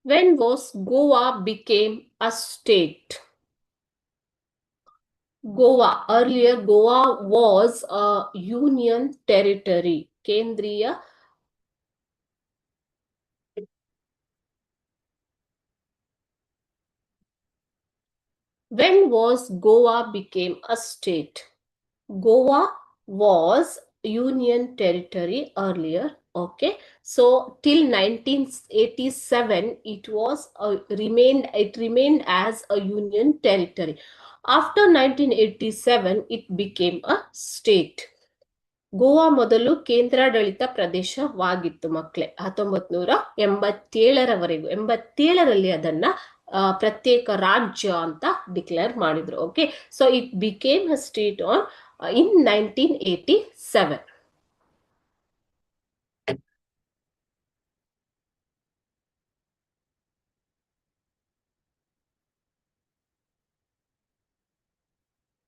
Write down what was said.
When was Goa became a state? Goa. Earlier, Goa was a union territory. Kendriya. When was Goa became a state? Goa was union territory earlier. Okay, so till 1987, it remained as a union territory. After 1987, it became a state. Goa ಮೊದಲು ಕೇಂದ್ರಾಡಳಿತ ಪ್ರದೇಶವಾಗಿತ್ತು ಮಕ್ಕಳೇ. 1987ರವರೆಗೂ ಅದನ್ನ ಪ್ರತ್ಯೇಕ ರಾಜ್ಯ ಅಂತ declare ಮಾಡಿದ್ರು. Okay, so it became a state in 1987.